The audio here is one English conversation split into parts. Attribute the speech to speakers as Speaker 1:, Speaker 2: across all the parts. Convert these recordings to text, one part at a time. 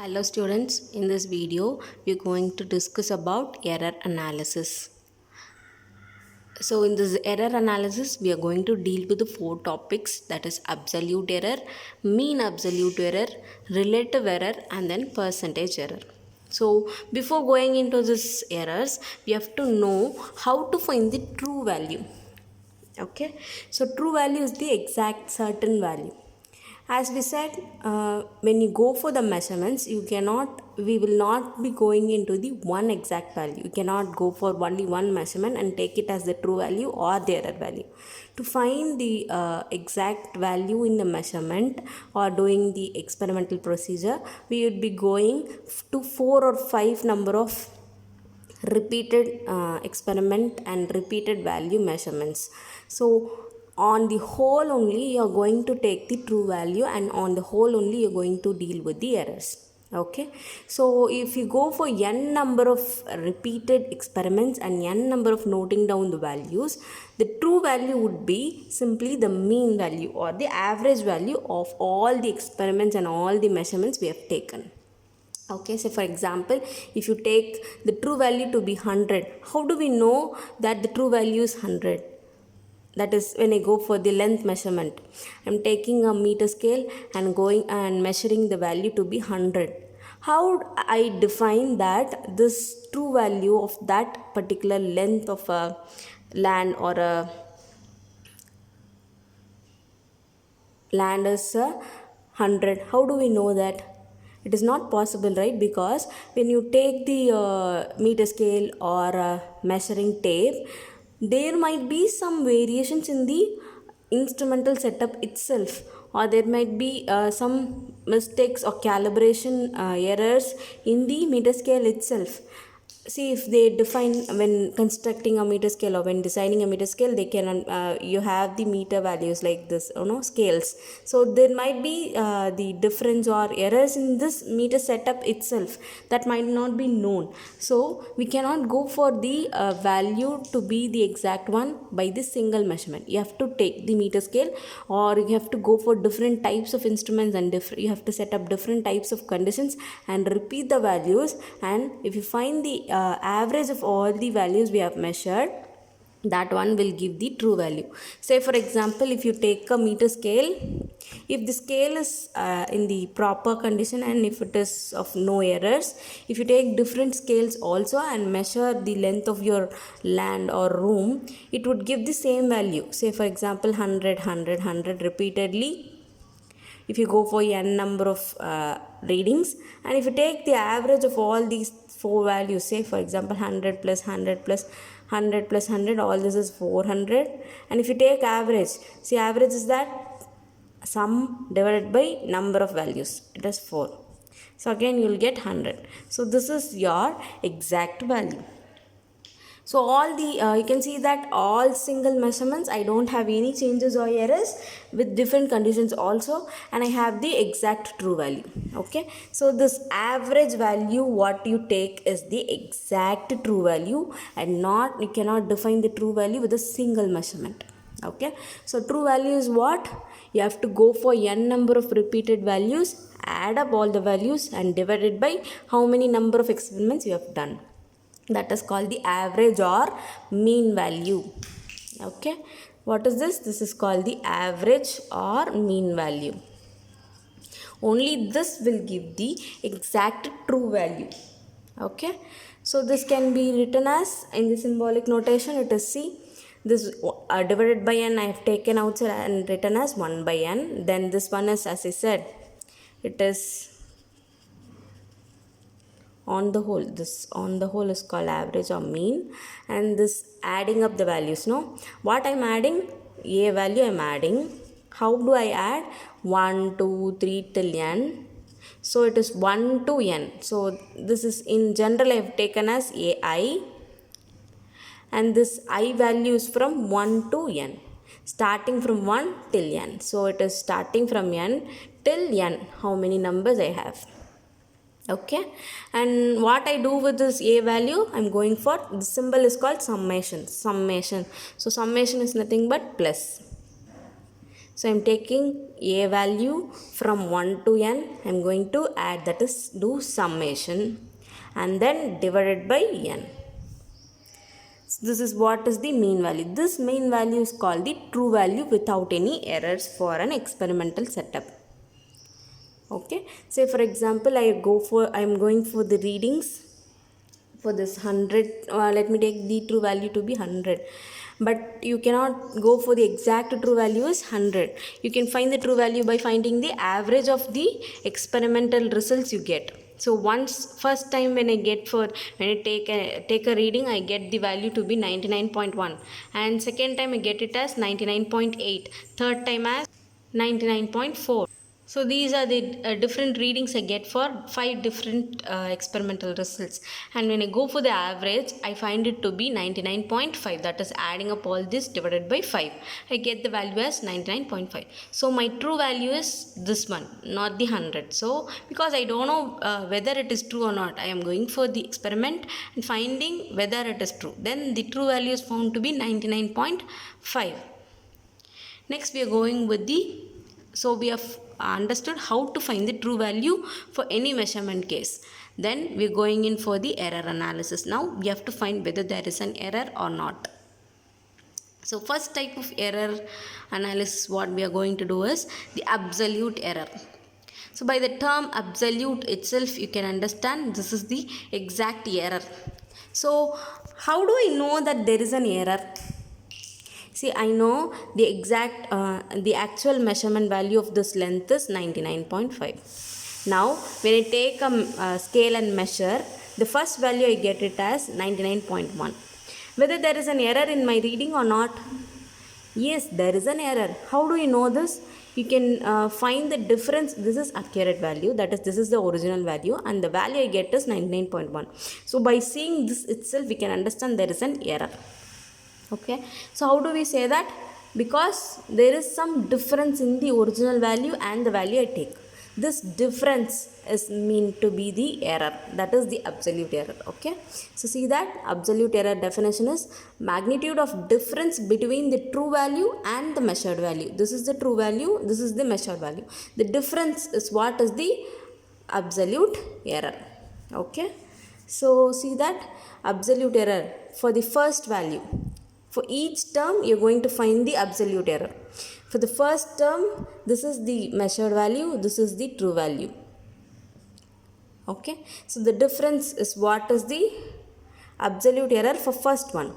Speaker 1: Hello students, in this video we are going to discuss about error analysis. So in this error analysis we are going to deal with the four topics, that is absolute error, mean absolute error, relative error and then percentage error. So before going into these errors we have to know how to find the true value. Okay, so true value is the exact certain value. As we said, when you go for the measurements, we will not be going into the one exact value. You cannot go for only one measurement and take it as the true value or the error value. To find the exact value in the measurement or doing the experimental procedure, we would be going to 4 or 5 number of repeated experiment and repeated value measurements. So on the whole only you are going to take the true value, and on the whole only you are going to deal with the errors. Okay, so if you go for n number of repeated experiments and n number of noting down the values, the true value would be simply the mean value or the average value of all the experiments and all the measurements we have taken. Okay, so for example, if you take the true value to be 100, how do we know that the true value is 100? That is when I go for the length measurement. I'm taking a meter scale and going and measuring the value to be 100. How I define that this true value of that particular length of a land or a land is 100? How do we know that? It is not possible, right? Because when you take the meter scale or measuring tape, there might be some variations in the instrumental setup itself, or there might be some mistakes or calibration errors in the meter scale itself. See, if they define when constructing a meter scale or when designing a meter scale, they can you have the meter values like this, scales. So there might be the difference or errors in this meter setup itself that might not be known. So we cannot go for the value to be the exact one by this single measurement. You have to take the meter scale, or you have to go for different types of instruments, and you have to set up different types of conditions and repeat the values. And if you find the average of all the values we have measured, that one will give the true value. Say for example, if you take a meter scale, if the scale is in the proper condition and if it is of no errors, if you take different scales also and measure the length of your land or room, it would give the same value. Say for example, 100 100 100 repeatedly. If you go for n number of readings, and if you take the average of all these four values, say for example 100 plus 100 plus 100 plus 100, all this is 400. And if you take average, see, average is that sum divided by number of values, it is 4. So again you will get 100. So this is your exact value. So all the you can see that all single measurements, I don't have any changes or errors with different conditions also, and I have the exact true value. Okay, so this average value what you take is the exact true value, and not, you cannot define the true value with a single measurement. Okay, so true value is what? You have to go for n number of repeated values, add up all the values and divide it by how many number of experiments you have done. That is called the average or mean value. Okay, what is this? This is called the average or mean value. Only this will give the exact true value. Okay, so this can be written as, in the symbolic notation, it is C. This divided by n I have taken outside and written as 1 by n. Then this one is, as I said, it is on the whole. This on the whole is called average or mean, and this adding up the values. No, what I'm adding, a value I'm adding. How do I add? 1 2 3 till n. So it is 1 to n. So this is, in general, I've taken as ai, and this I value is from 1 to n, starting from 1 till n. So it is starting from n till n, how many numbers I have. Okay, and what I do with this a value, I'm going for, the symbol is called summation. So summation is nothing but plus. So I'm taking a value from 1 to n. I'm going to add, that is do summation, and then divided by n. So this is what is the mean value. This mean value is called the true value without any errors for an experimental setup. Okay, say for example I'm going for the readings for this 100. Let me take the true value to be 100, but you cannot go for the exact true value is 100. You can find the true value by finding the average of the experimental results you get. So first time when I take a reading, I get the value to be 99.1, and second time I get it as 99.8, third time as 99.4. So these are the different readings I get for 5 different experimental results, and when I go for the average, I find it to be 99.5. that is adding up all this divided by 5, I get the value as 99.5. So my true value is this one, not the 100. So because I don't know whether it is true or not, I am going for the experiment and finding whether it is true, then the true value is found to be 99.5. Next we are going with the, so we have understood how to find the true value for any measurement case. Then we are going in for the error analysis. Now we have to find whether there is an error or not. So first type of error analysis what we are going to do is the absolute error. So by the term absolute itself, you can understand this is the exact error. So how do I know that there is an error? See, I know the the actual measurement value of this length is 99.5. Now, when I take a scale and measure, the first value I get it as 99.1. Whether there is an error in my reading or not? Yes, there is an error. How do you know this? You can find the difference. This is accurate value, that is this is the original value, and the value I get is 99.1. So by seeing this itself, we can understand there is an error. Okay, so how do we say that? Because there is some difference in the original value and the value I take. This difference is mean to be the error, that is the absolute error. Okay, so see that absolute error definition is magnitude of difference between the true value and the measured value. This is the true value, this is the measured value. The difference is what is the absolute error. Okay, so see that absolute error for the first value. For each term, you're going to find the absolute error. For the first term, this is the measured value, this is the true value. Okay, so the difference is what is the absolute error for first one.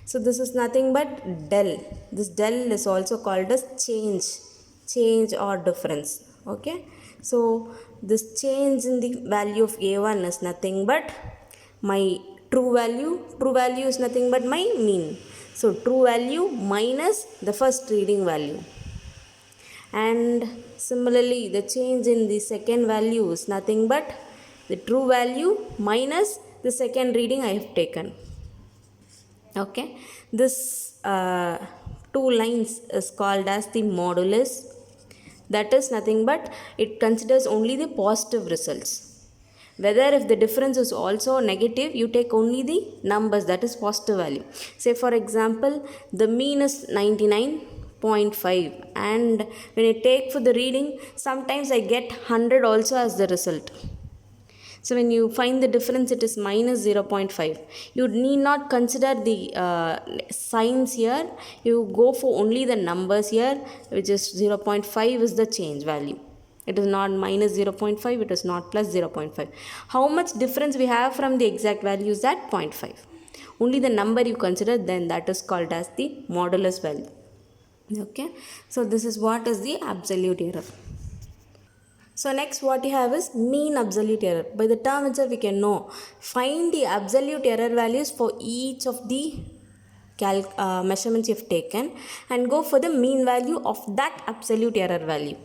Speaker 1: So this is nothing but del. This del is also called as change or difference. Okay, so this change in the value of a1 is nothing but my true value. True value is nothing but my mean. So true value minus the first reading value. And similarly, the change in the second value is nothing but the true value minus the second reading I have taken. Okay, this two lines is called as the modulus. That is nothing but it considers only the positive results. Whether if the difference is also negative, you take only the numbers, that is positive value. Say for example, the mean is 99.5, and when I take for the reading, sometimes I get 100 also as the result. So when you find the difference, it is minus 0.5. You need not consider the signs here. You go for only the numbers here, which is 0.5 is the change value. It is not minus 0.5, it is not plus 0.5. How much difference we have from the exact value is that 0.5. Only the number you consider, then that is called as the modulus value. Okay, so this is what is the absolute error. So next what you have is mean absolute error. By the term itself we can know. Find the absolute error values for each of the measurements you have taken and go for the mean value of that absolute error value.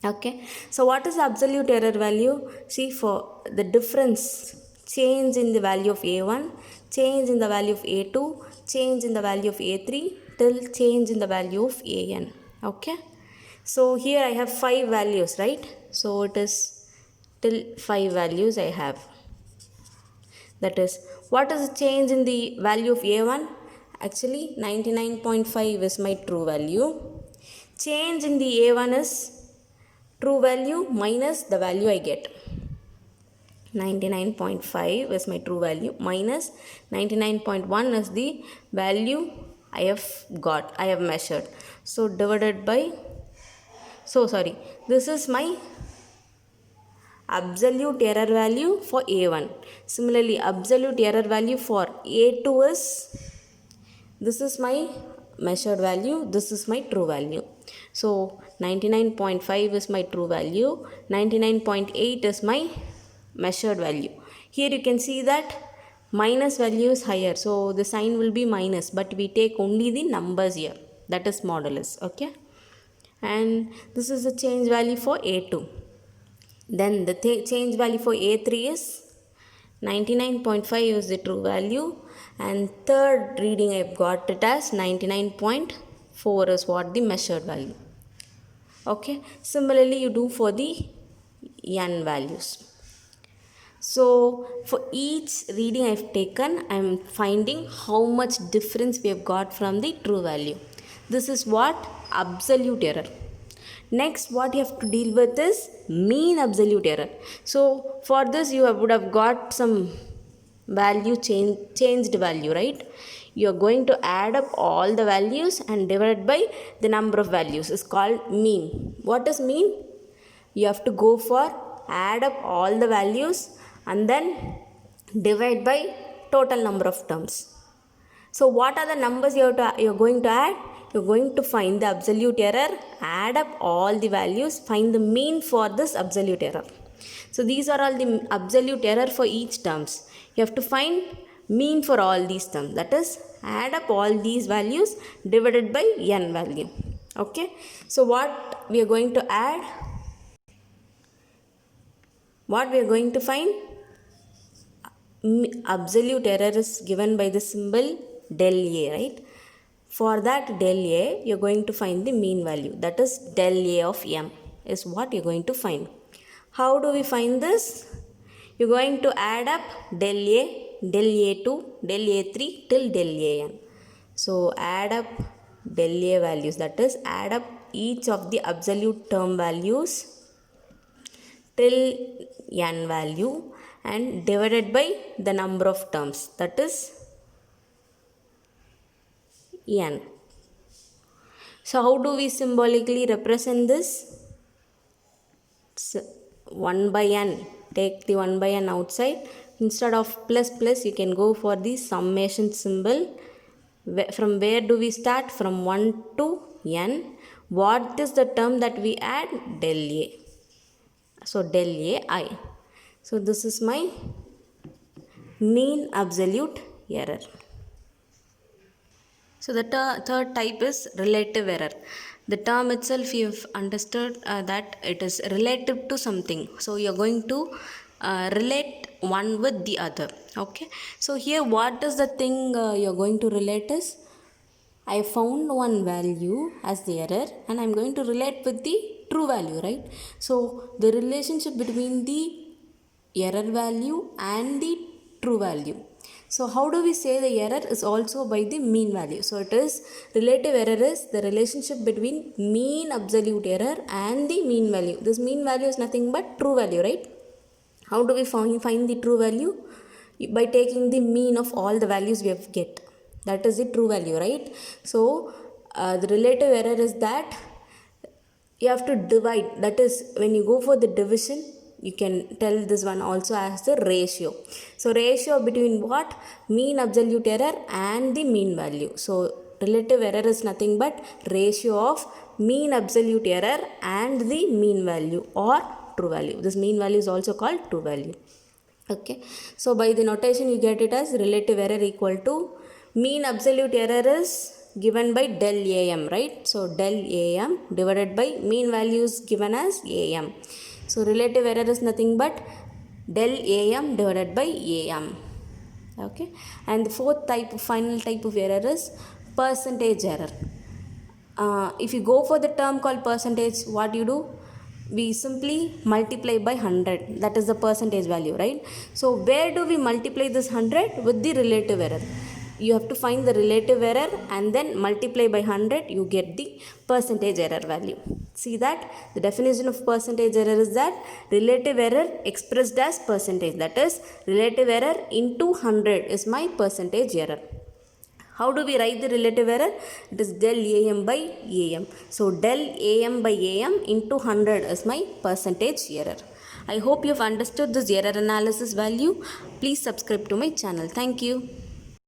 Speaker 1: Okay, so what is absolute error value? See, for the difference, change in the value of a1, change in the value of a2, change in the value of a3 till change in the value of an. Okay, so here I have 5 values, right? So it is till 5 values I have. That is, what is the change in the value of a1? Actually 99.5 is my true value. change in the A1 is true value minus the value I get. 99.5 is my true value minus 99.1 is the value I have measured. So divided by, this is my absolute error value for A1. Similarly, absolute error value for A2 is, this is my measured value, this is my true value. So 99.5 is my true value, 99.8 is my measured value. Here you can see that minus value is higher, so the sign will be minus, but we take only the numbers here, that is modulus. Okay, and this is the change value for A2. Then the change value for A3 is 99.5 is the true value, and third reading I've got it as 99.4 is what the measured value. Okay, similarly you do for the n values. So for each reading I've taken, I'm finding how much difference we have got from the true value. This is what absolute error. Next, what you have to deal with is mean absolute error. So for this you would have got some value changed value, right? You are going to add up all the values and divide by the number of values. It's called mean. What is mean? You have to go for add up all the values and then divide by total number of terms. So what are the numbers you're going to add? You're going to find the absolute error, add up all the values, find the mean for this absolute error. So these are all the absolute error for each terms. You have to find mean for all these terms. That is, add up all these values divided by n value. Okay. So what we are going to add? What we are going to find? Absolute error is given by the symbol del A, right? For that del A, you're going to find the mean value. That is del A of m is what you're going to find. How do we find this? You're going to add up del A, del A2, del A3 till del AN. So add up del A values. That is, add up each of the absolute term values till n value and divided by the number of terms, that is n. So how do we symbolically represent this? So 1 by n, take the 1 by n outside. Instead of plus plus, you can go for the summation symbol. From where do we start? From 1 to n. What is the term that we add? Del A. So del A I. So this is my mean absolute error. So the third type is relative error. The term itself, you've understood that it is relative to something. So you're going to relate one with the other. Okay. So here what is the thing you're going to relate is, I found one value as the error and I'm going to relate with the true value, right? So the relationship between the error value and the true value. So how do we say the error is also by the mean value? So it is, relative error is the relationship between mean absolute error and the mean value. This mean value is nothing but true value, right? How do we find the true value? By taking the mean of all the values we have get. That is the true value, right? So the relative error is that you have to divide. That is, when you go for the division, you can tell this one also as the ratio. So ratio between what? Mean absolute error and the mean value. So relative error is nothing but ratio of mean absolute error and the mean value or true value. This mean value is also called true value. Okay. So by the notation you get it as relative error equal to mean absolute error is given by del AM, right? So del AM divided by mean value is given as AM. So relative error is nothing but del AM divided by AM. Okay. And the fourth type, final type of error is percentage error. If you go for the term called percentage, what you do? We simply multiply by 100. That is the percentage value, right? So where do we multiply this 100? With the relative error. you have to find the relative error and then multiply by 100, you get the percentage error value. See that the definition of percentage error is that relative error expressed as percentage, that is relative error into 100 is my percentage error. How do we write the relative error? It is del AM by AM. So del AM by AM into 100 is my percentage error. I hope you have understood this error analysis value. Please subscribe to my channel. Thank you.